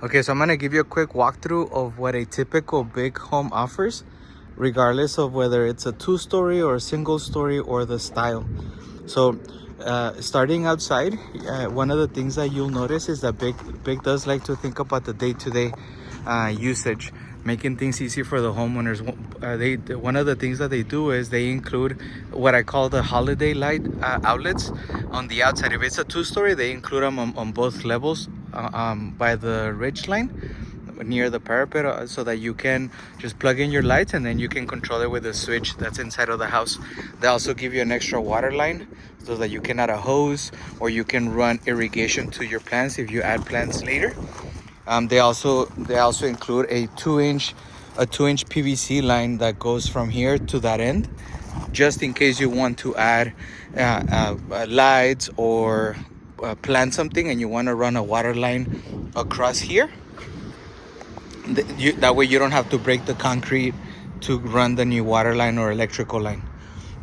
Okay, so I'm gonna give you a quick walkthrough of what a typical BIC home offers, regardless of whether it's a two-story or a single story or the style. So starting outside, one of the things that you'll notice is that BIC does like to think about the day-to-day usage, making things easy for the homeowners. One of the things that they do is they include what I call the holiday light outlets on the outside. If it's a two-story, they include them on both levels by the ridge line near the parapet, so that you can just plug in your lights and then you can control it with a switch that's inside of the house. They also give you an extra water line so that you can add a hose, or you can run irrigation to your plants if you add plants later. They also include a 2-inch PVC line that goes from here to that end, just in case you want to add lights or plant something and you want to run a water line across here. That way you don't have to break the concrete to run the new water line or electrical line.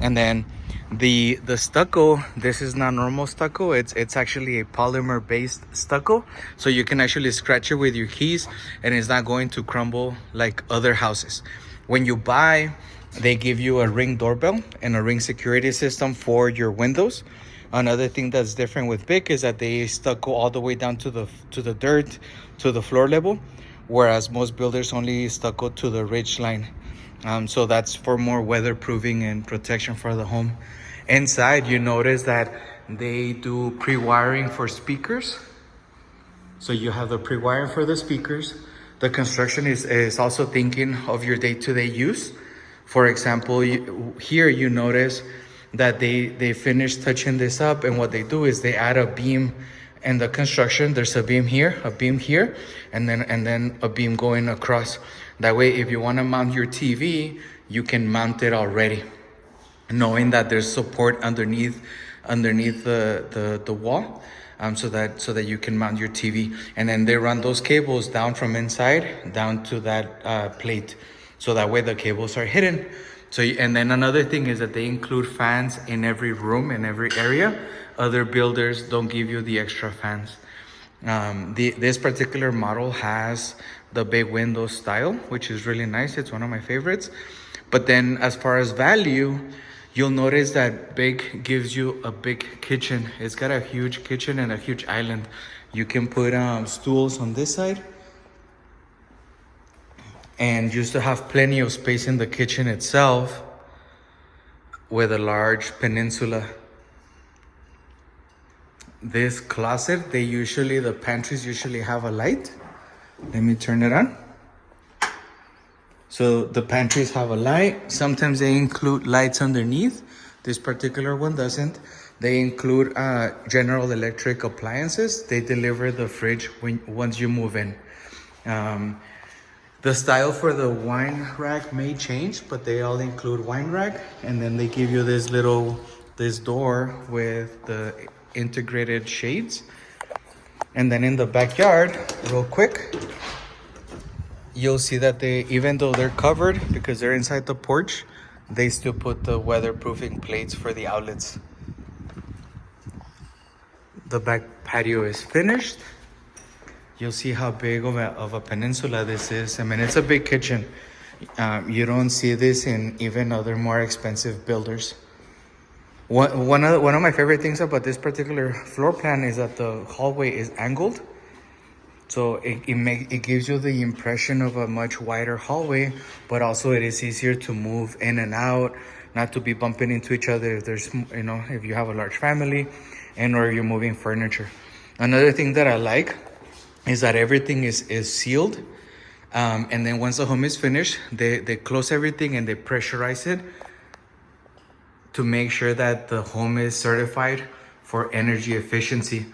And then the stucco, this is not normal stucco, it's actually a polymer based stucco, so you can actually scratch it with your keys and it's not going to crumble like other houses. When you buy, they give you a Ring doorbell and a Ring security system for your windows. Another thing that's different with BIC is that they stucco all the way down to the dirt, to the floor level, whereas most builders only stucco to the ridge line. So that's for more weatherproofing and protection for the home. Inside, you notice that they do pre-wiring for speakers. So you have the pre-wiring for the speakers. The construction is also thinking of your day-to-day use. For example, here you notice that they finished touching this up, and what they do is they add a beam. And the construction, there's a beam here, and then a beam going across. That way, if you want to mount your TV, you can mount it already, knowing that there's support underneath the wall, so that you can mount your TV. And then they run those cables down from inside down to that plate, so that way the cables are hidden. So, and then another thing is that they include fans in every room, in every area. Other builders don't give you the extra fans. This particular model has the big window style, which is really nice. It's one of my favorites. But then as far as value, you'll notice that BIC gives you a big kitchen. It's got a huge kitchen and a huge island. You can put stools on this side, and just to have plenty of space in the kitchen itself with a large peninsula. This closet, the pantries usually have a light. Let me turn it on. So the pantries have a light. Sometimes they include lights underneath. This particular one doesn't. They include General Electric appliances. They deliver the fridge once you move in. The style for the wine rack may change, but they all include wine rack. And then they give you this door with the integrated shades. And then in the backyard, real quick, you'll see that even though they're covered because they're inside the porch, they still put the weatherproofing plates for the outlets. The back patio is finished. You'll see how big of a peninsula this is. I mean, it's a big kitchen. You don't see this in even other more expensive builders. One of my favorite things about this particular floor plan is that the hallway is angled. So it gives you the impression of a much wider hallway, but also it is easier to move in and out, not to be bumping into each other if you have a large family or you're moving furniture. Another thing that I like is that everything is sealed. And then once the home is finished, they close everything and they pressurize it to make sure that the home is certified for energy efficiency.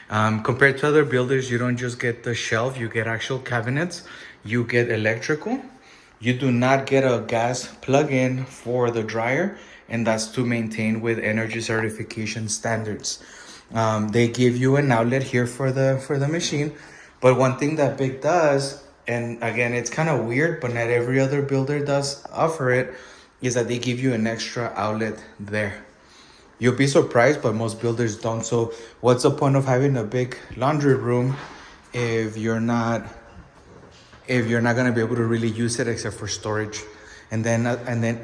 Compared to other builders, you don't just get the shelf, you get actual cabinets, you get electrical. You do not get a gas plug-in for the dryer, and that's to maintain with energy certification standards. They give you an outlet here for the machine. But one thing that BIC does, and again, it's kind of weird, but not every other builder does offer it, is that they give you an extra outlet there. You'll be surprised, but most builders don't. So what's the point of having a big laundry room if you're not gonna be able to really use it except for storage. And then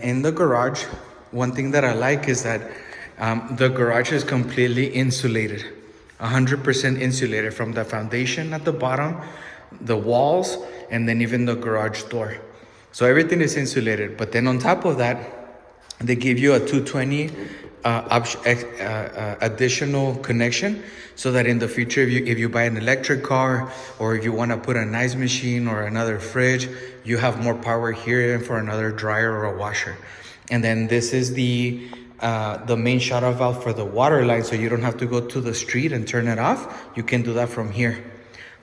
in the garage, one thing that I like is that the garage is completely insulated, 100% insulated from the foundation at the bottom, the walls, and then even the garage door. So everything is insulated. But then on top of that, they give you a 220 additional connection, so that in the future, if you buy an electric car, or if you want to put an ice machine or another fridge, you have more power here for another dryer or a washer. And then this is the main shutoff valve for the water line, so you don't have to go to the street and turn it off. You can do that from here.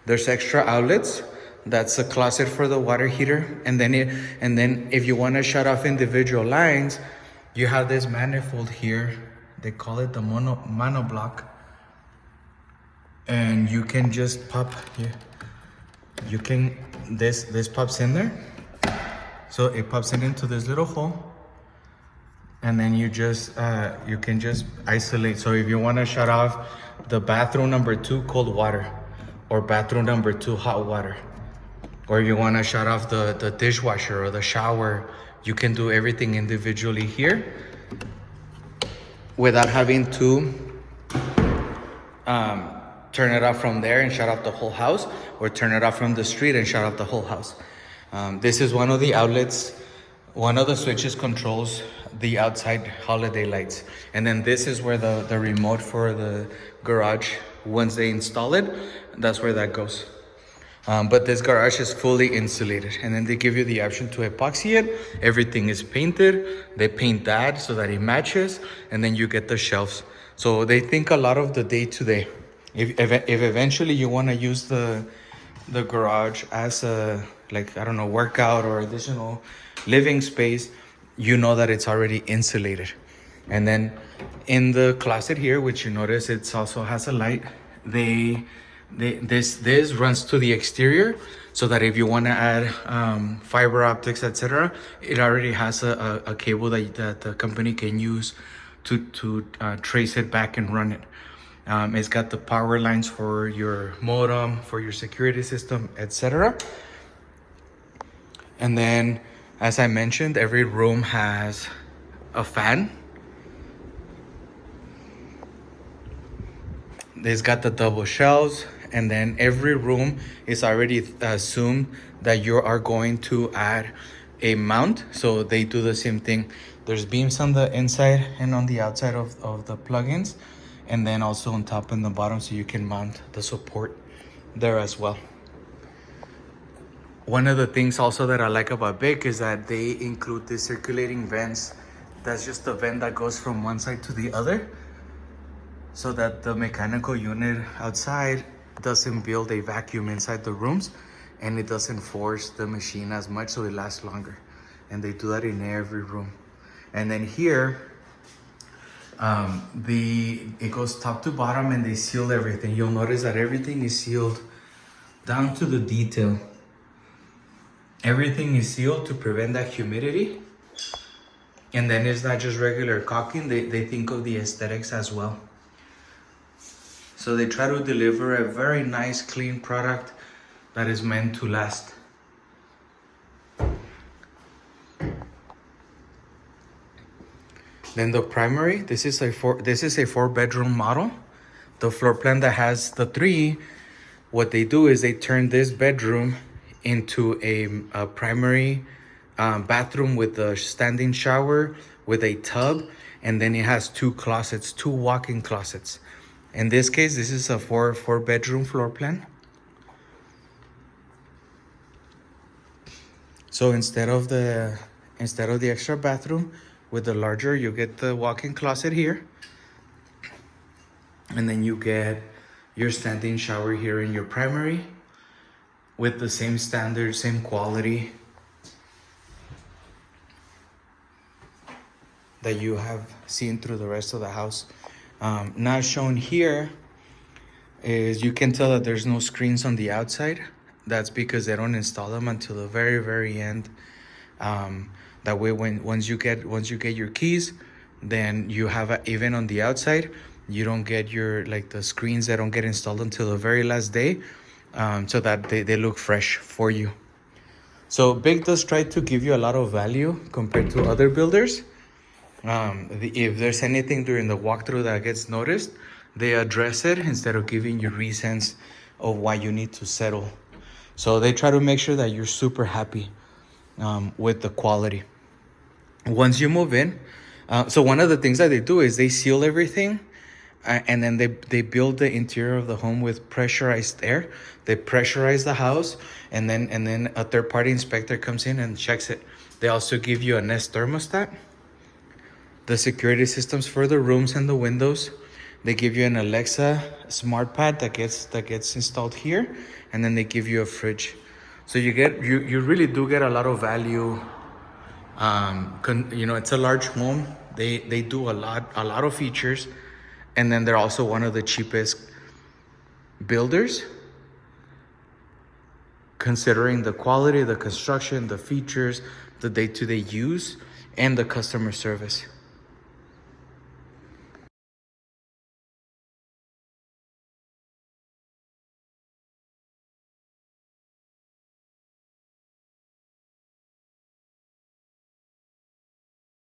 There's extra outlets. That's a closet for the water heater. And then if you want to shut off individual lines, you have this manifold here. They call it the mono block. And you can just pop here. This pops in there. So it pops it into this little hole. And then you can just isolate. So if you want to shut off the bathroom number 2 cold water, or bathroom number 2 hot water, or if you want to shut off the dishwasher or the shower, you can do everything individually here without having to turn it off from there and shut off the whole house, or turn it off from the street and shut off the whole house. This is one of the outlets. One of the switches controls the outside holiday lights. And then this is where the remote for the garage, once they install it, that's where that goes. But this garage is fully insulated. And then they give you the option to epoxy it. Everything is painted. They paint that so that it matches. And then you get the shelves. So they think a lot of the day-to-day. If eventually you want to use the garage as a, like, I don't know, workout or additional living space, you know that it's already insulated. And then in the closet here, which you notice it also has a light, this runs to the exterior, so that if you want to add fiber optics, etc., it already has a cable that the company can use to trace it back and run it. It's got the power lines for your modem, for your security system, etc. And then, as I mentioned, every room has a fan. It's got the double shelves, and then every room is already assumed that you are going to add a mount. So they do the same thing. There's beams on the inside and on the outside of the plugins, and then also on top and the bottom, so you can mount the support there as well. One of the things also that I like about BIC is that they include the circulating vents. That's just the vent that goes from one side to the other, so that the mechanical unit outside doesn't build a vacuum inside the rooms, and it doesn't force the machine as much, so it lasts longer. And they do that in every room. And then here, it goes top to bottom, and they seal everything. You'll notice that everything is sealed down to the detail. Everything is sealed to prevent that humidity. And then it's not just regular caulking, they think of the aesthetics as well. So they try to deliver a very nice, clean product that is meant to last. Then the primary, this is a 4-bedroom model. The floor plan that has the 3, what they do is they turn this bedroom into a primary bathroom with a standing shower, with a tub, and then it has 2 closets, 2 walk-in closets. In this case, this is a 4-bedroom floor plan. So instead of the extra bathroom with the larger, you get the walk-in closet here, and then you get your standing shower here in your primary with the same standard, same quality that you have seen through the rest of the house. Not shown here is, you can tell that there's no screens on the outside. That's because they don't install them until the very, very end. That way, once you get your keys, then you have even on the outside, you don't get the screens that don't get installed until the very last day, so that they look fresh for you. So BIC does try to give you a lot of value compared to other builders. If there's anything during the walkthrough that gets noticed, they address it instead of giving you reasons of why you need to settle. So they try to make sure that you're super happy with the quality. Once you move in, so one of the things that they do is they seal everything, and then they build the interior of the home with pressurized air. They pressurize the house, and then a third party inspector comes in and checks it. They also give you a Nest thermostat, the security systems for the rooms and the windows. They give you an Alexa smart pad that gets installed here, and then they give you a fridge. So you really do get a lot of value. It's a large home. They do a lot of features, and then they're also one of the cheapest builders, considering the quality, the construction, the features, the day-to-day use, and the customer service.